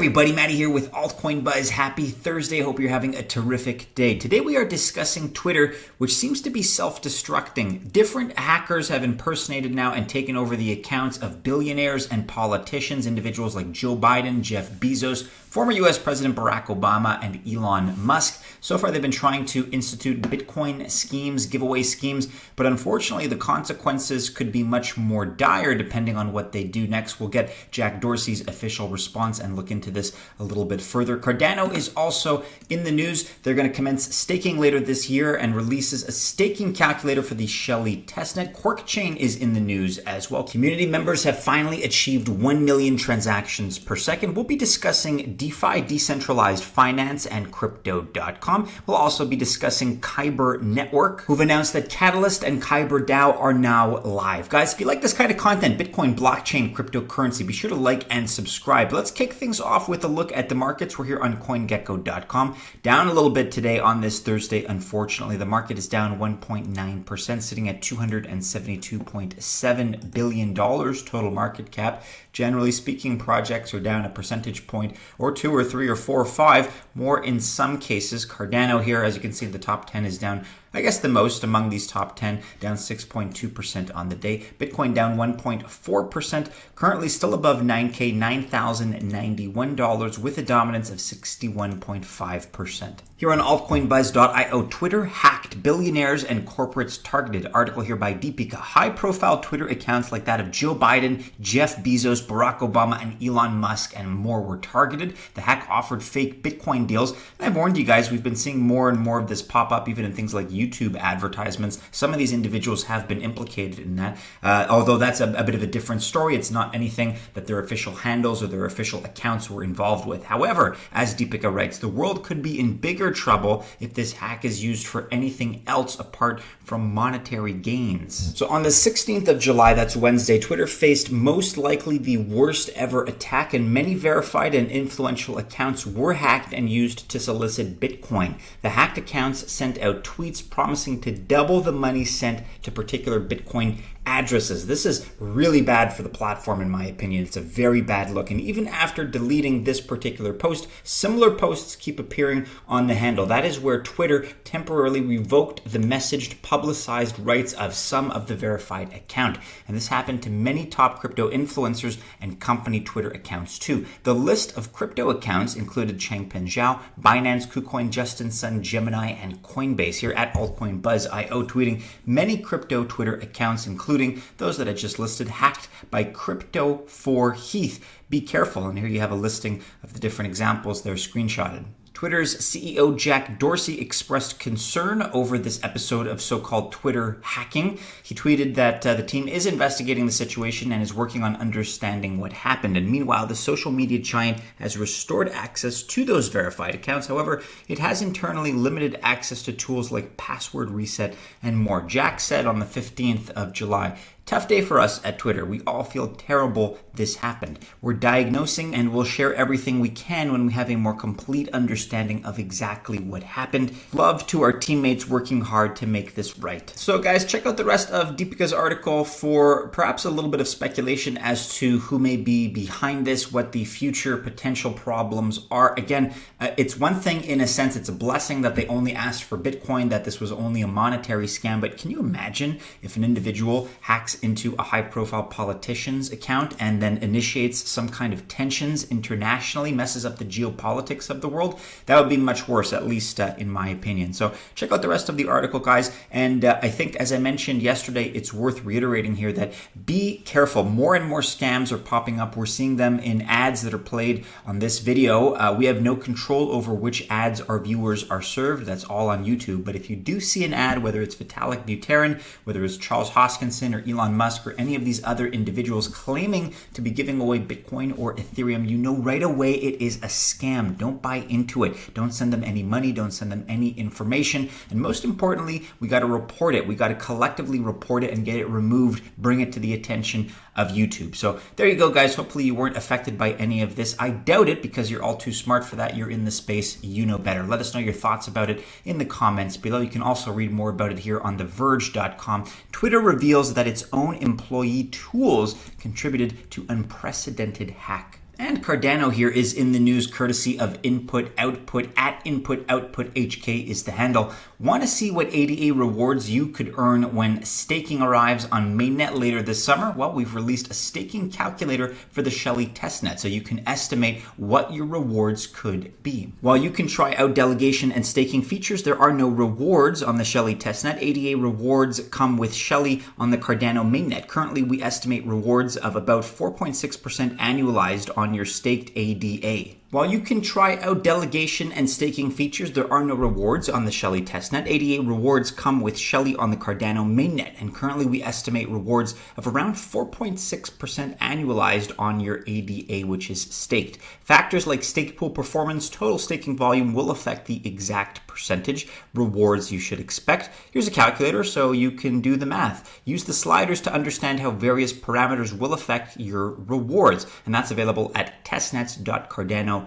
everybody, Matty here with Altcoin Buzz. Happy Thursday. Hope you're having a terrific day. Today we are discussing Twitter, which seems to be self-destructing. Different hackers have impersonated now and taken over the accounts of billionaires and politicians, individuals like Joe Biden, Jeff Bezos, former US President Barack Obama, and Elon Musk. So far they've been trying to institute Bitcoin schemes, giveaway schemes, but unfortunately the consequences could be much more dire depending on what they do next. We'll get Jack Dorsey's official response and look into this a little bit further. Cardano is also in the news. They're going to commence staking later this year and releases a staking calculator for the Shelley testnet. QuarkChain is in the news as well. Community members have finally achieved 1 million transactions per second. We'll be discussing DeFi, decentralized finance, and crypto.com. We'll also be discussing Kyber Network, who've announced that Catalyst and Kyber DAO are now live. Guys, if you like this kind of content, Bitcoin, blockchain, cryptocurrency, be sure to like and subscribe. Let's kick things off with a look at the markets. We're here on CoinGecko.com. Down a little bit today on this Thursday, unfortunately. The market is down 1.9%, sitting at $272.7 billion total market cap. Generally speaking, projects are down a percentage point or 2 or 3 or 4 or 5, more in some cases. Cardano here, as you can see, the top 10 is down, I guess the most among these top 10, down 6.2% on the day. Bitcoin down 1.4%, currently still above 9K, $9,091 with a dominance of 61.5%. Here on altcoinbuzz.io, Twitter hacked, billionaires and corporates targeted. Article here by Deepika. High-profile Twitter accounts like that of Joe Biden, Jeff Bezos, Barack Obama, and Elon Musk and more were targeted. The hack offered fake Bitcoin deals. And I've warned you guys, we've been seeing more and more of this pop up, even in things like YouTube advertisements. Some of these individuals have been implicated in that. Although that's a bit of a different story. It's not anything that their official handles or their official accounts were involved with. However, as Deepika writes, the world could be in bigger trouble if this hack is used for anything else apart from monetary gains. So on the 16th of July, that's Wednesday, Twitter faced most likely the worst ever attack, and many verified and influential accounts were hacked and used to solicit Bitcoin. The hacked accounts sent out tweets promising to double the money sent to particular Bitcoin addresses. This is really bad for the platform, in my opinion. It's a very bad look. And even after deleting this particular post, similar posts keep appearing on the handle. That is where Twitter temporarily revoked the messaged, publicized rights of some of the verified account. And this happened to many top crypto influencers and company Twitter accounts too. The list of crypto accounts included Changpeng Zhao, Binance, KuCoin, Justin Sun, Gemini, and Coinbase. Here at Altcoin Buzz IO, tweeting many crypto Twitter accounts, including those that I just listed, hacked by Crypto for Heath. Be careful. And here you have a listing of the different examples that are screenshotted. Twitter's CEO Jack Dorsey expressed concern over this episode of so-called Twitter hacking. He tweeted that the team is investigating the situation and is working on understanding what happened. And meanwhile, the social media giant has restored access to those verified accounts. However, it has internally limited access to tools like password reset and more. Jack said on the 15th of July, "Tough day for us at Twitter. We all feel terrible this happened. We're diagnosing and we'll share everything we can when we have a more complete understanding of exactly what happened. Love to our teammates working hard to make this right." So guys, check out the rest of Deepika's article for perhaps a little bit of speculation as to who may be behind this, what the future potential problems are. Again, it's one thing in a sense, it's a blessing that they only asked for Bitcoin, that this was only a monetary scam. But can you imagine if an individual hacks into a high-profile politician's account and then initiates some kind of tensions internationally, messes up the geopolitics of the world? That would be much worse, at least in my opinion. So check out the rest of the article, guys. And I think, as I mentioned yesterday, it's worth reiterating here that be careful. More and more scams are popping up. We're seeing them in ads that are played on this video. We have no control over which ads our viewers are served. That's all on YouTube. But if you do see an ad, whether it's Vitalik Buterin, whether it's Charles Hoskinson or Elon Musk or any of these other individuals claiming to be giving away Bitcoin or Ethereum, you know right away it is a scam. Don't buy into it. Don't send them any money. Don't send them any information. And most importantly, we got to report it. We got to collectively report it and get it removed, bring it to the attention of YouTube. So there you go, guys. Hopefully you weren't affected by any of this. I doubt it, because you're all too smart for that. You're in the space. You know better. Let us know your thoughts about it in the comments below. You can also read more about it here on TheVerge.com. Twitter reveals that its own employee tools contributed to unprecedented hack. And Cardano here is in the news courtesy of Input Output. At Input Output HK is the handle. Want to see what ADA rewards you could earn when staking arrives on mainnet later this summer? Well, we've released a staking calculator for the CHILIZ testnet, so you can estimate what your rewards could be. While you can try out delegation and staking features, there are no rewards on the CHILIZ testnet. ADA rewards come with CHILIZ on the Cardano mainnet. Currently, we estimate rewards of about 4.6% annualized on your staked ADA. While you can try out delegation and staking features, there are no rewards on the CHILIZ testnet. ADA rewards come with CHILIZ on the Cardano mainnet, and currently we estimate rewards of around 4.6% annualized on your ADA, which is staked. Factors like stake pool performance, total staking volume will affect the exact percentage rewards you should expect. Here's a calculator so you can do the math. Use the sliders to understand how various parameters will affect your rewards, and that's available at testnets.cardano.org.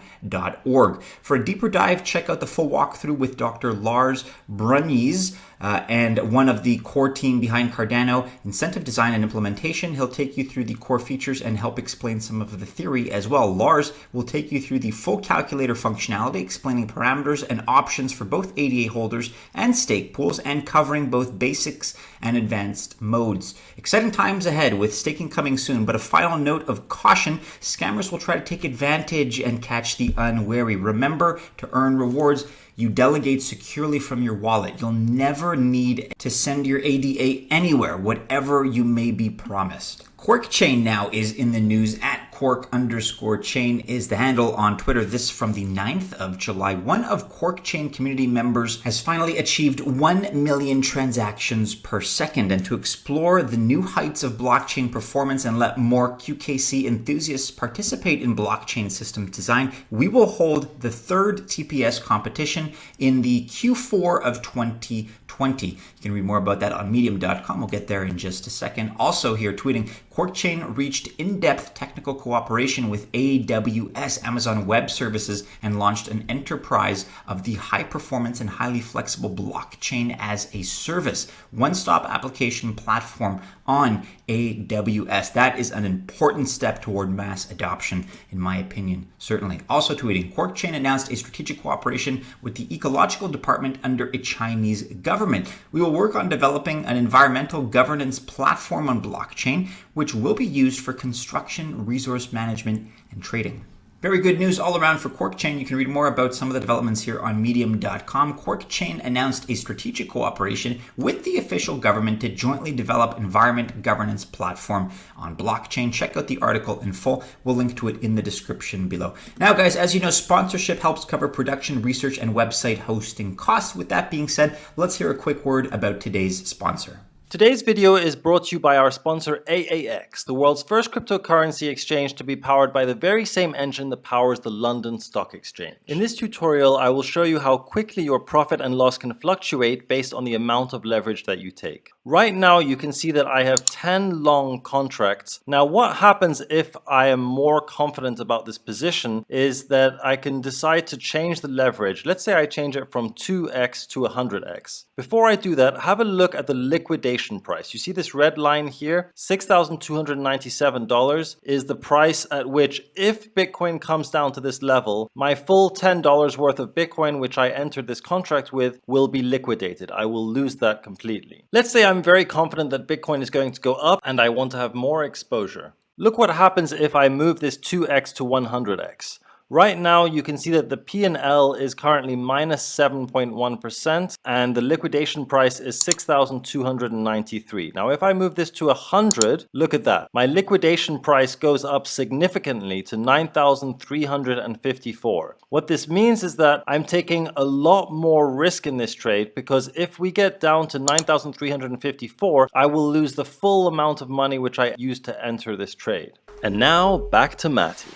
For a deeper dive, check out the full walkthrough with Dr. Lars Brunjes and one of the core team behind Cardano, incentive design and implementation. He'll take you through the core features and help explain some of the theory as well. Lars will take you through the full calculator functionality, explaining parameters and options for both ADA holders and stake pools, and covering both basics and advanced modes. Exciting times ahead with staking coming soon, but a final note of caution: scammers will try to take advantage and catch the unwary. Remember, to earn rewards, you delegate securely from your wallet. You'll never need to send your ADA anywhere, whatever you may be promised. QuarkChain now is in the news. At Quark_chain is the handle on Twitter. This from the 9th of July. One of QuarkChain community members has finally achieved 1 million transactions per second. And to explore the new heights of blockchain performance and let more QKC enthusiasts participate in blockchain system design, we will hold the third TPS competition in the Q4 of 2020. You can read more about that on medium.com. We'll get there in just a second. Also here tweeting, QuarkChain reached in-depth technical cooperation with AWS, Amazon Web Services, and launched an enterprise of the high-performance and highly flexible blockchain as a service, one-stop application platform on AWS. That is an important step toward mass adoption, in my opinion, certainly. Also tweeting, QuarkChain announced a strategic cooperation with the ecological department under a Chinese government. We will work on developing an environmental governance platform on blockchain, which will be used for construction, resource management, and trading. Very good news all around for QuarkChain. You can read more about some of the developments here on medium.com. QuarkChain announced a strategic cooperation with the official government to jointly develop environment governance platform on blockchain. Check out the article in full. We'll link to it in the description below. Now, guys, as you know, sponsorship helps cover production, research, and website hosting costs. With that being said, let's hear a quick word about today's sponsor. Today's video is brought to you by our sponsor AAX, the world's first cryptocurrency exchange to be powered by the very same engine that powers the London Stock Exchange. In this tutorial, I will show you how quickly your profit and loss can fluctuate based on the amount of leverage that you take. Right now, you can see that I have 10 long contracts. Now, what happens if I am more confident about this position is that I can decide to change the leverage. Let's say I change it from 2x to 100x. Before I do that, have a look at the liquidation price. You see this red line here? $6,297 is the price at which, if Bitcoin comes down to this level, my full $10 worth of Bitcoin, which I entered this contract with, will be liquidated. I will lose that completely. Let's say I'm very confident that Bitcoin is going to go up and I want to have more exposure. Look what happens if I move this 2x to 100x. Right now, you can see that the P&L is currently minus 7.1% and the liquidation price is 6,293. Now, if I move this to 100, look at that. My liquidation price goes up significantly to 9,354. What this means is that I'm taking a lot more risk in this trade, because if we get down to 9,354, I will lose the full amount of money which I used to enter this trade. And now back to Matty.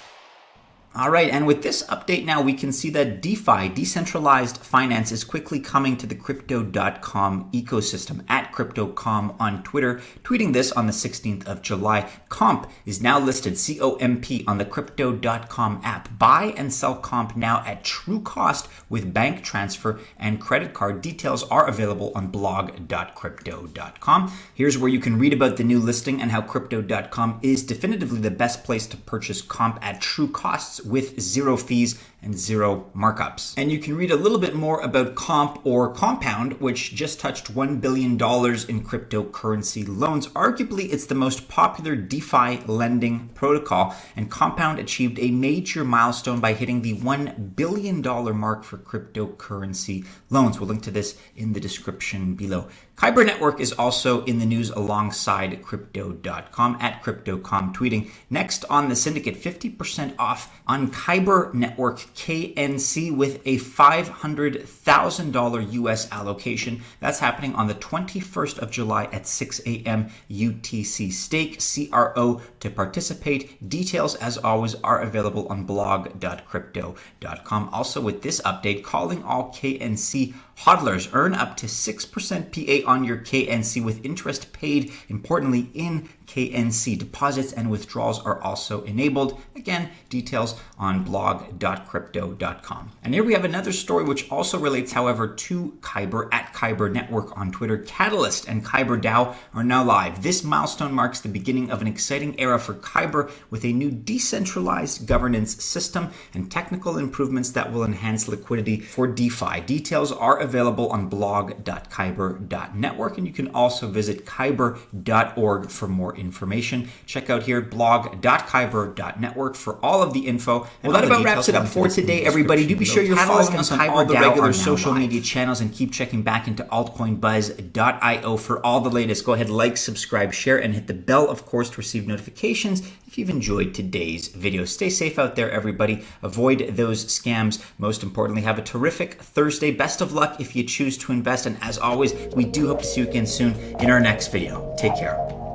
All right, and with this update now, we can see that DeFi, decentralized finance, is quickly coming to the Crypto.com ecosystem, at Crypto.com on Twitter, tweeting this on the 16th of July. Comp is now listed, COMP, on the Crypto.com app. Buy and sell comp now at true cost with bank transfer and credit card. Details are available on blog.crypto.com. Here's where you can read about the new listing and how Crypto.com is definitively the best place to purchase comp at true costs with zero fees and zero markups. And you can read a little bit more about Comp or Compound, which just touched $1 billion in cryptocurrency loans. Arguably, it's the most popular DeFi lending protocol, and Compound achieved a major milestone by hitting the $1 billion mark for cryptocurrency loans. We'll link to this in the description below. Kyber Network is also in the news alongside Crypto.com, at Crypto.com, tweeting, next on the Syndicate, 50% off on Kyber Network KNC with a $500,000 US allocation. That's happening on the 21st of July at 6 a.m. UTC. Stake CRO to participate. Details, as always, are available on blog.crypto.com. Also, with this update, calling all KNC hodlers. Earn up to 6% PA on your KNC with interest paid, importantly, in KNC. Deposits and withdrawals are also enabled. Again, details on blog.crypto.com. And here we have another story which also relates, however, to Kyber, at Kyber Network on Twitter. Catalyst and Kyber DAO are now live. This milestone marks the beginning of an exciting era for Kyber with a new decentralized governance system and technical improvements that will enhance liquidity for DeFi. Details are available on blog.kyber.network, and you can also visit kyber.org for more information. Check out here blog.kyber.network for all of the info. Well, that about wraps it up for today, everybody. Do be sure you're following us on all the regular social media channels and keep checking back into altcoinbuzz.io for all the latest. Go ahead, like, subscribe, share, and hit the bell, of course, to receive notifications if you've enjoyed today's video. Stay safe out there, everybody. Avoid those scams. Most importantly, have a terrific Thursday. Best of luck if you choose to invest. And as always, we do hope to see you again soon in our next video. Take care.